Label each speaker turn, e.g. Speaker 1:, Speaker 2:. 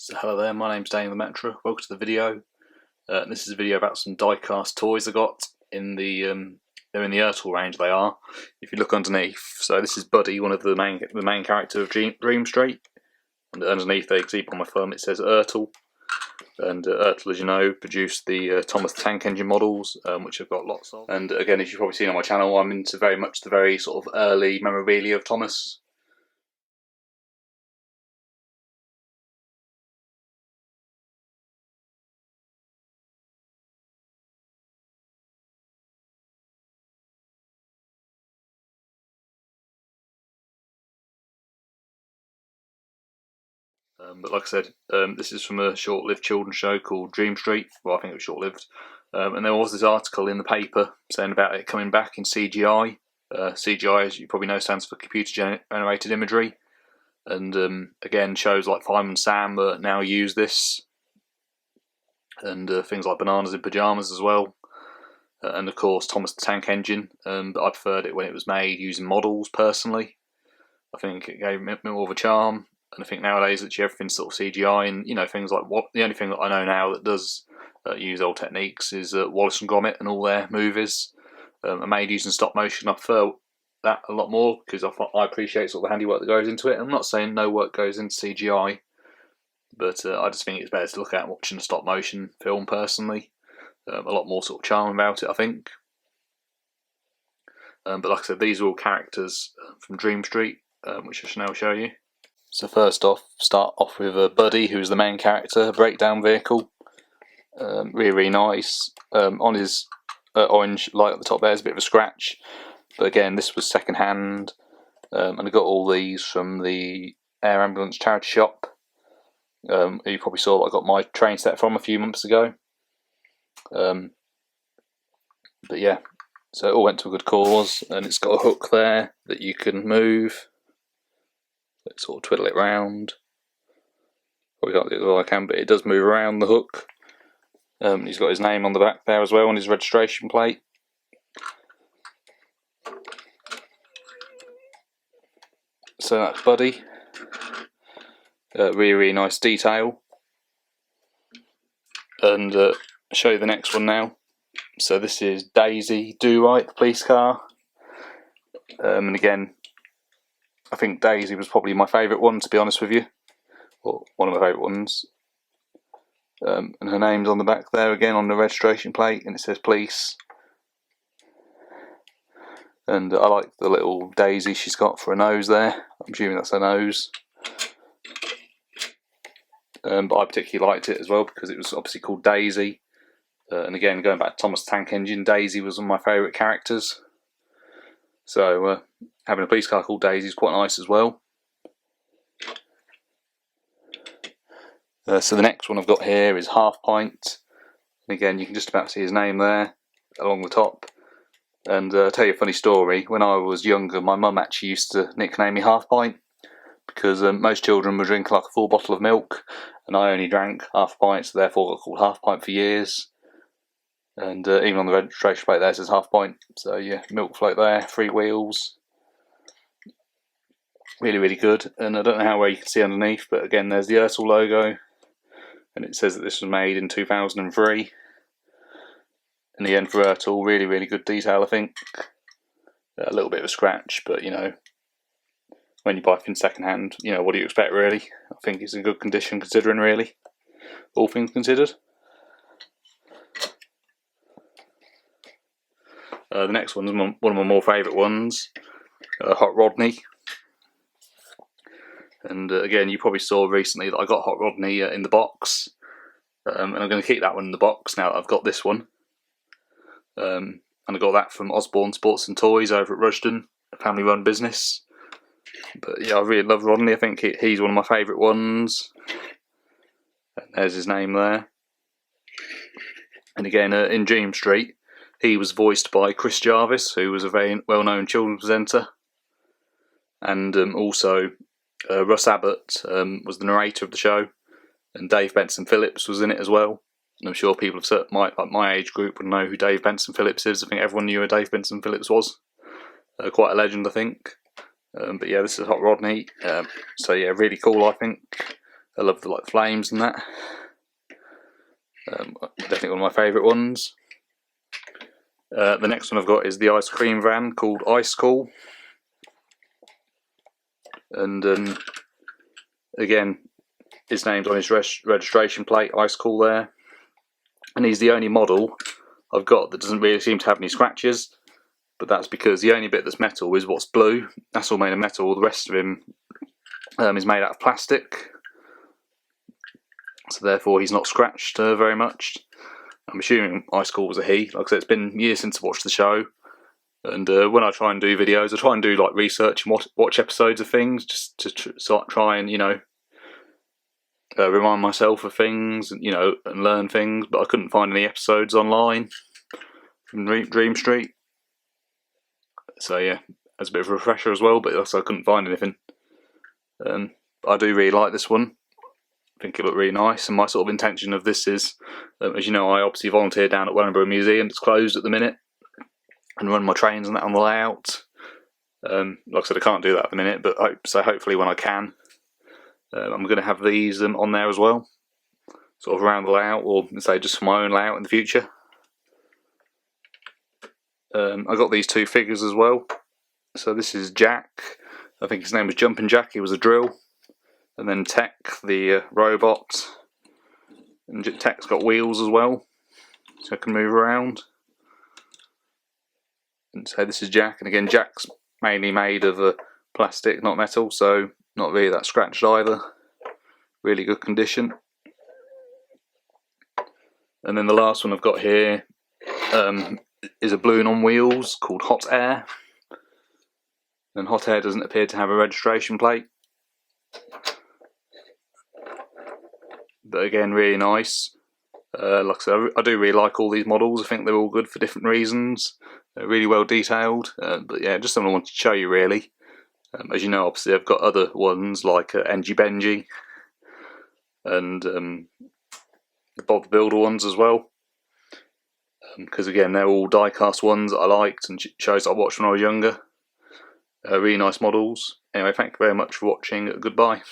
Speaker 1: So hello there, my name's Daniel the Metro. Welcome to the video. This is a video about some die-cast toys I got in the they're in the ERTL range. They are. If you look underneath, so this is Buddy, one of the main character of Dream Street, and underneath they keep on my thumb it says ERTL. And ERTL, as you know, produced the Thomas the Tank Engine models, which I've got lots of. And again, as you've probably seen on my channel, I'm into very much the very sort of early memorabilia of Thomas. But like I said, this is from a short-lived children's show called Dream Street. Well, I think it was short-lived. And there was this article in the paper saying about it coming back in CGI. CGI, as you probably know, stands for computer-generated imagery. And again, shows like Fireman Sam now use this. And things like Bananas in Pyjamas as well. And of course, Thomas the Tank Engine. But I preferred it when it was made using models, personally. I think it gave it more of a charm. And I think nowadays that everything's sort of CGI, and you know, things like the only thing that I know now that does use old techniques is Wallace and Gromit, and all their movies are made using stop motion. I prefer that a lot more because I appreciate sort of the handiwork that goes into it. I'm not saying no work goes into CGI, but I just think it's better to look at watching a stop motion film personally. A lot more sort of charm about it, I think. But like I said, these are all characters from Dream Street, which I shall now show you. So first off, start off with Buddy, who's the main character, a breakdown vehicle. Really nice. On his orange light at the top there is a bit of a scratch. But again, this was second hand. And I got all these from the Air Ambulance charity shop. You probably saw I got my train set from a few months ago. But yeah, so it all went to a good cause. And it's got a hook there that you can move. Sort of twiddle it round. Probably can't do it all I can, but it does move around the hook. He's got his name on the back there as well, on his registration plate. So that's Buddy. Really nice detail. And I'll show you the next one now. So this is Daisy Do Right, the police car. And again, I think Daisy was probably my favourite one, to be honest with you, or one of my favourite ones. And her name's on the back there again on the registration plate, and it says police. And I like the little daisy she's got for a nose there. I'm assuming that's her nose. But I particularly liked it as well because it was obviously called Daisy. And again, going back to Thomas the Tank Engine, Daisy was one of my favourite characters. So having a police car called Daisy is quite nice as well. So the next one I've got here is Half Pint. And again, you can just about see his name there along the top. And I'll tell you a funny story. When I was younger, my mum actually used to nickname me Half Pint because most children would drink like a full bottle of milk, and I only drank half a pint, so therefore got called Half Pint for years. And even on the registration plate there it says Half Pint. So yeah, milk float there, 3 wheels. Really, really good. And I don't know how well you can see underneath, but again, there's the ERTL logo. And it says that this was made in 2003. And again, for ERTL, really, really good detail, I think. A little bit of a scratch, but you know, when you buy things second hand, you know, what do you expect really? I think it's in good condition considering, really, all things considered. The next one's one of my more favourite ones, Hot Rodney. And again, you probably saw recently that I got Hot Rodney in the box. And I'm going to keep that one in the box now that I've got this one. And I got that from Osborne Sports and Toys over at Rushden, a family run business. But yeah, I really love Rodney. I think he's one of my favourite ones. And there's his name there. And again, in Dream Street, he was voiced by Chris Jarvis, who was a very well-known children's presenter. And also Russ Abbot was the narrator of the show, and Dave Benson Phillips was in it as well. And I'm sure people of my age group would know who Dave Benson Phillips is. I think everyone knew who Dave Benson Phillips was. Quite a legend, I think. But yeah, this is Hot Rodney. So yeah, really cool, I think. I love the like flames and that. Definitely one of my favourite ones. The next one I've got is the ice cream van called Ice Cool, and again, his name's on his registration plate, Ice Cool there, and he's the only model I've got that doesn't really seem to have any scratches, but that's because the only bit that's metal is what's blue. That's all made of metal. The rest of him is made out of plastic, so therefore he's not scratched very much. I'm assuming Ice Cool was a he. Like I said, it's been years since I watched the show, and when I try and do videos, I try and do like research and watch episodes of things, just to try and, you know, remind myself of things, and, you know, and learn things. But I couldn't find any episodes online from Dream Street, so yeah, that's a bit of a refresher as well. But also I couldn't find anything. I do really like this one. I think it looked really nice, and my sort of intention of this is, as you know, I obviously volunteer down at Wellingborough Museum. It's closed at the minute, and run my trains and that on the layout. Like I said, I can't do that at the minute, but hopefully when I can, I'm going to have these on there as well, sort of around the layout, or say just for my own layout in the future. I got these two figures as well. So this is Jack. I think his name was Jumping Jack. He was a drill. And then Tech, the robot. And Tech's got wheels as well, so I can move around. And so this is Jack, and again, Jack's mainly made of plastic, not metal, so not really that scratched either. Really good condition. And then the last one I've got here is a balloon on wheels called Hot Air. And Hot Air doesn't appear to have a registration plate. But again, really nice. Like I said, I do really like all these models. I think they're all good for different reasons. They're really well detailed. But yeah, just something I wanted to show you really. As you know, obviously I've got other ones like Engie Benji and the Bob the Builder ones as well. Because again, they're all die-cast ones that I liked and shows that I watched when I was younger. Really nice models. Anyway, thank you very much for watching. Goodbye.